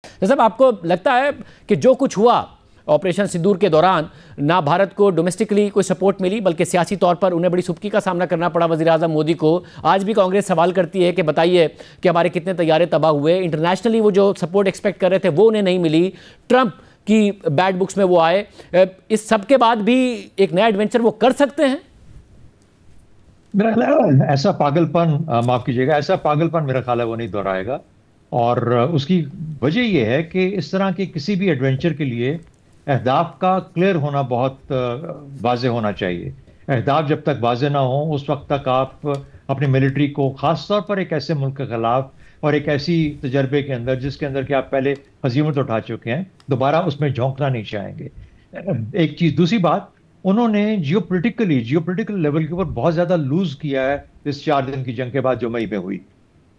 साहब, आपको लगता है कि जो कुछ हुआ ऑपरेशन सिंदूर के दौरान, ना भारत को डोमेस्टिकली कोई सपोर्ट मिली, बल्कि सियासी तौर पर उन्हें बड़ी सुबकी का सामना करना पड़ा वज़ीर आज़म मोदी को। आज भी कांग्रेस सवाल करती है कि बताइए कि हमारे कितने तैयारे तबाह हुए, इंटरनेशनली वो जो सपोर्ट एक्सपेक्ट कर रहे थे वो उन्हें नहीं मिली, ट्रंप की बैड बुक्स में वो आए। इस सब के बाद भी एक नया एडवेंचर वो कर सकते हैं? मेरा ख्याल है ऐसा पागलपन, माफ कीजिएगा, ऐसा पागलपन मेरा ख्याल है वो नहीं दोहराएगा। और उसकी वजह यह है कि इस तरह के किसी भी एडवेंचर के लिए अहदाफ का क्लियर होना बहुत वाज़ेह होना चाहिए। अहदाफ जब तक वाज़ेह ना हो उस वक्त तक आप अपनी मिलिट्री को, ख़ास तौर पर एक ऐसे मुल्क के ख़िलाफ़ और एक ऐसी तजर्बे के अंदर जिसके अंदर कि आप पहले हज़ीमत उठा चुके हैं, दोबारा उसमें झोंकना नहीं चाहेंगे। एक चीज़। दूसरी बात, उन्होंने जियोपॉलिटिकल लेवल के ऊपर बहुत ज़्यादा लूज किया है इस 4 दिन की जंग के बाद जो मई में हुई।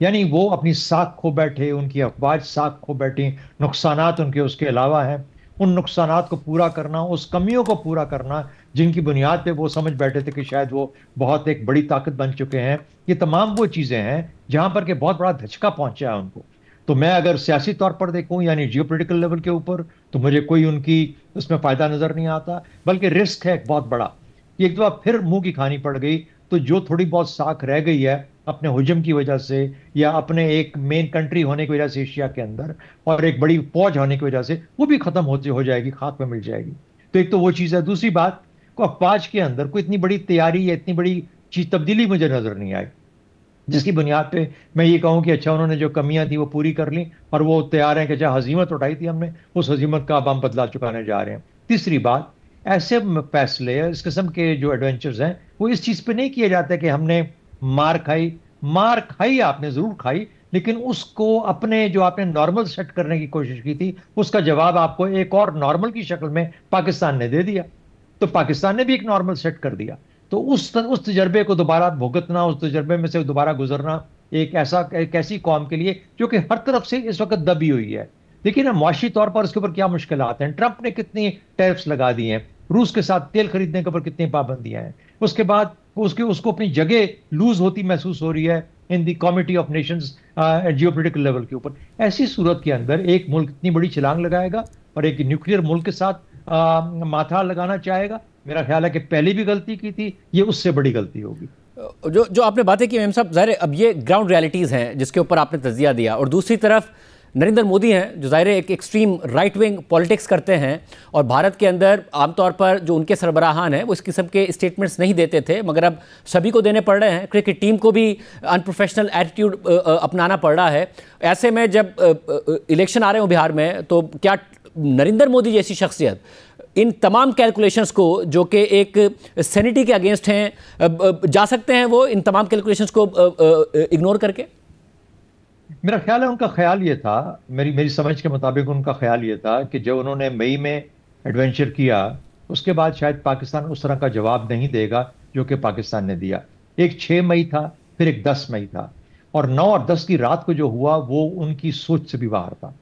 यानी वो अपनी साख खो बैठे, उनकी अफवाज साख खो बैठी, नुकसानात उनके उसके अलावा हैं। उन नुकसानात को पूरा करना, उस कमियों को पूरा करना जिनकी बुनियाद पे वो समझ बैठे थे कि शायद वो बहुत एक बड़ी ताकत बन चुके हैं, ये तमाम वो चीज़ें हैं जहां पर के बहुत बड़ा धचका पहुंचा है उनको। तो मैं अगर सियासी तौर पर देखूं यानी जियोपॉलिटिकल लेवल के ऊपर, तो मुझे कोई उनकी उसमें फायदा नजर नहीं आता, बल्कि रिस्क है एक बहुत बड़ा। एक दफा फिर मुंह की खानी पड़ गई तो जो थोड़ी बहुत साख रह गई है अपने हुजम की वजह से या अपने एक मेन कंट्री होने की वजह से एशिया के अंदर और एक बड़ी फौज होने की वजह से, वो भी खत्म हो जाएगी, खाक में मिल जाएगी। तो एक तो वो चीज़ है। दूसरी बात, को अफवाज के अंदर कोई इतनी बड़ी तैयारी या इतनी बड़ी चीज तब्दीली मुझे नजर नहीं आई जिसकी बुनियाद पे मैं ये कहूं कि अच्छा उन्होंने जो कमियां थी वो पूरी कर ली और वो तैयार हैं कि अच्छा हजीमत उठाई थी हमने, उस हजीमत का अब हम बदला चुकाने जा रहे हैं। तीसरी बात, ऐसे फैसले इस किस्म के जो एडवेंचर्स हैं वो इस चीज पे नहीं किए जाते कि हमने मार खाई। मार खाई आपने जरूर खाई, लेकिन उसको अपने जो आपने नॉर्मल सेट करने की कोशिश की थी उसका जवाब आपको एक और नॉर्मल की शक्ल में पाकिस्तान ने दे दिया। तो पाकिस्तान ने भी एक नॉर्मल सेट कर दिया। तो उस तजर्बे को दोबारा भुगतना, उस तजर्बे में से दोबारा गुजरना एक ऐसी कौम के लिए जो कि हर तरफ से इस वक्त दबी हुई है। देखिए ना, मुआशी तौर पर उसके ऊपर क्या मुश्किलात हैं। ट्रंप ने कितनी टैरिफ्स लगा दी हैं, रूस के साथ तेल खरीदने के ऊपर कितनी पाबंदियां हैं। उसके बाद उसको अपनी जगह लूज होती महसूस हो रही है in the committee of nations geopolitical level के ऊपर। ऐसी सूरत के अंदर एक मुल्क इतनी बड़ी छलांग लगाएगा और एक न्यूक्लियर मुल्क के साथ माथा लगाना चाहेगा, मेरा ख्याल है कि पहले भी गलती की थी, ये उससे बड़ी गलती होगी। जो आपने बातें की मेम साहब, ज़ाहिर अब ये ग्राउंड रियलिटीज़ हैं जिसके ऊपर आपने तजिया दिया, और दूसरी तरफ नरेंद्र मोदी हैं जो ज़ाहिर एक एक्सट्रीम राइट विंग पॉलिटिक्स करते हैं, और भारत के अंदर आमतौर पर जो उनके सरबराहान हैं वो इस किस्म के स्टेटमेंट्स नहीं देते थे, मगर अब सभी को देने पड़ रहे हैं। क्रिकेट टीम को भी अनप्रोफेशनल एटीट्यूड अपनाना पड़ रहा है। ऐसे में जब इलेक्शन आ रहे हो बिहार में, तो क्या नरेंद्र मोदी जैसी शख्सियत इन तमाम कैलकुलेशंस को, जो कि एक सैनिटी के अगेंस्ट हैं, जा सकते हैं वो इन तमाम कैलकुलेशंस को इग्नोर करके? मेरा ख्याल है उनका ख्याल ये था, मेरी समझ के मुताबिक उनका ख्याल ये था कि जब उन्होंने मई में एडवेंचर किया उसके बाद शायद पाकिस्तान उस तरह का जवाब नहीं देगा जो कि पाकिस्तान ने दिया। एक 6 मई था, फिर एक 10 मई था, और 9 और 10 की रात को जो हुआ वो उनकी सोच से भी बाहर था।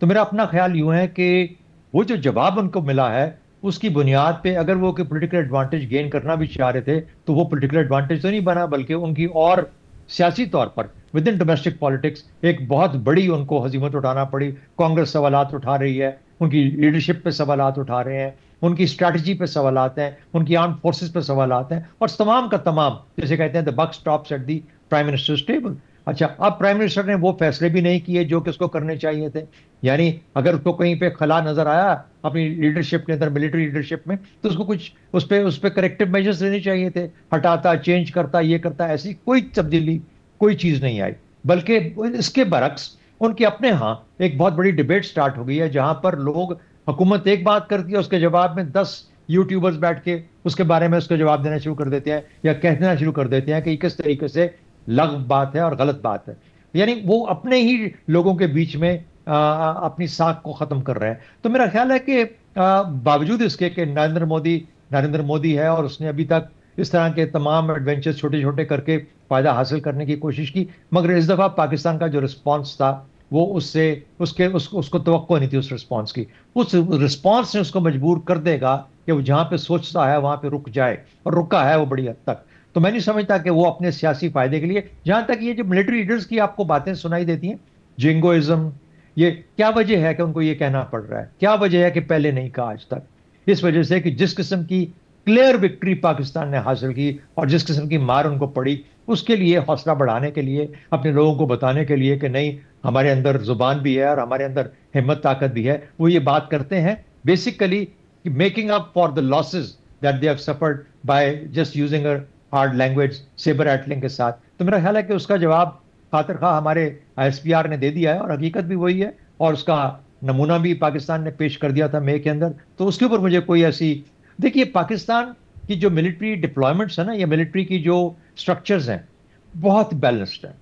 तो मेरा अपना ख्याल यूं है कि वो जो जवाब उनको मिला है उसकी बुनियाद पे अगर वो कोई पोलिटिकल एडवांटेज गेन करना भी चाह रहे थे तो वो पोलिटिकल एडवांटेज तो नहीं बना, बल्कि उनकी और सियासी तौर पर विद इन डोमेस्टिक पॉलिटिक्स एक बहुत बड़ी उनको हजीमत उठाना पड़ी। कांग्रेस सवालात उठा रही है, उनकी लीडरशिप पे सवालात उठा रहे हैं, उनकी स्ट्रैटेजी पे सवालात हैं, उनकी आर्म फोर्सेस पे सवालात हैं, और तमाम का तमाम जैसे कहते हैं the buck stops at the prime minister's table. अच्छा, अब प्राइम मिनिस्टर ने वो फैसले भी नहीं किए जो कि उसको करने चाहिए थे। यानी अगर उसको कहीं पे खला नजर आया अपनी लीडरशिप के अंदर, मिलिट्री लीडरशिप में, तो उसको कुछ उस पे करेक्टिव मेजर्स लेने चाहिए थे। हटाता, चेंज करता, ये करता, ऐसी कोई तब्दीली कोई चीज नहीं आई। बल्कि इसके बरक्स उनके अपने यहाँ एक बहुत बड़ी डिबेट स्टार्ट हो गई है जहां पर लोग, हुकूमत एक बात करती है उसके जवाब में 10 यूट्यूबर्स बैठ के उसके बारे में उसका जवाब देना शुरू कर देते हैं या कहना शुरू कर देते हैं कि किस तरीके से लग़्व बात है और गलत बात है। यानी वो अपने ही लोगों के बीच में अपनी साख को खत्म कर रहे हैं। तो मेरा ख्याल है कि बावजूद इसके कि नरेंद्र मोदी है और उसने अभी तक इस तरह के तमाम एडवेंचर्स छोटे छोटे करके फायदा हासिल करने की कोशिश की, मगर इस दफा पाकिस्तान का जो रिस्पॉन्स था वो उसको तवक्को नहीं थी उस रिस्पॉन्स की। उस रिस्पॉन्स ने उसको मजबूर कर देगा कि वो जहां पे सोचता है वहां पे रुक जाए, और रुका है वो बड़ी हद तक। तो मैं नहीं समझता कि वो अपने सियासी फायदे के लिए, जहां तक ये जो मिलिट्री लीडर्स की आपको बातें सुनाई देती हैं, जिंगोइज्म ये क्या वजह है कि उनको ये कहना पड़ रहा है? क्या वजह है कि पहले नहीं कहा आज तक? इस वजह से कि जिस किस्म की क्लियर विक्ट्री पाकिस्तान ने हासिल की और जिस किस्म की मार उनको पड़ी, उसके लिए हौसला बढ़ाने के लिए, अपने लोगों को बताने के लिए कि नहीं, हमारे अंदर जुबान भी है और हमारे अंदर हिम्मत ताकत भी है, वो ये बात करते हैं basically making up for the losses that they have suffered by just using a hard language, sabre rattling के साथ। तो मेरा ख्याल है कि उसका जवाब खातिर खा हमारे ISPR ने दे दिया है और हकीकत भी वही है, और उसका नमूना भी पाकिस्तान ने पेश कर दिया था मई के अंदर। तो उसके ऊपर मुझे कोई ऐसी, देखिए पाकिस्तान की जो मिलिट्री डिप्लॉयमेंट्स है ना, या मिलिट्री की जो स्ट्रक्चर्स हैं, बहुत बैलेंस्ड है।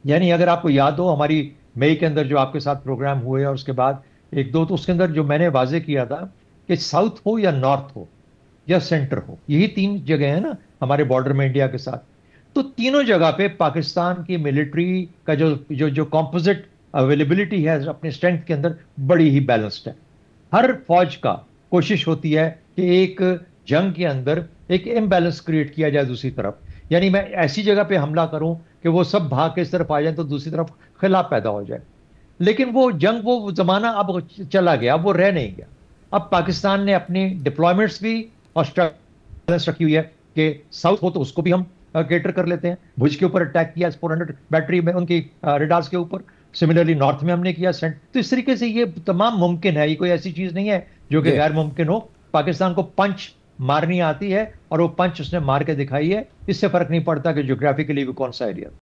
यानी अगर आपको याद हो हमारी मई के अंदर जो आपके साथ प्रोग्राम हुए और उसके बाद एक दो, तो उसके अंदर जो मैंने वाजे किया था कि साउथ हो या नॉर्थ हो या सेंटर हो, यही तीन जगह है ना हमारे बॉर्डर में इंडिया के साथ। तो तीनों जगह पे पाकिस्तान की मिलिट्री का जो जो जो कॉम्पोजिट अवेलेबिलिटी है अपने स्ट्रेंथ के अंदर, बड़ी ही बैलेंस्ड है। हर फौज का कोशिश होती है कि एक जंग के अंदर एक इम्बैलेंस क्रिएट किया जाए दूसरी तरफ। यानी मैं ऐसी जगह पे हमला करूं कि वो सब भाग के इस तरफ आ जाए तो दूसरी तरफ खिलाफ पैदा हो जाए। लेकिन वो जंग, वो जमाना अब चला गया, वो रह नहीं गया। अब पाकिस्तान ने अपनी डिप्लॉयमेंट्स भी और स्ट्रेंथ रखी हुई है कि साउथ हो तो उसको भी हम केटर कर लेते हैं। भुज के ऊपर अटैक किया 400 बैटरी में उनकी रेडार्स के ऊपर। सिमिलरली नॉर्थ में हमने किया सेंट। तो इस तरीके से ये तमाम मुमकिन है, ये कोई ऐसी चीज नहीं है जो कि गैर मुमकिन हो। पाकिस्तान को पंच मारनी आती है और वो पंच उसने मार के दिखाई है। इससे फर्क नहीं पड़ता कि ज्योग्राफिकली वो कौन सा एरिया।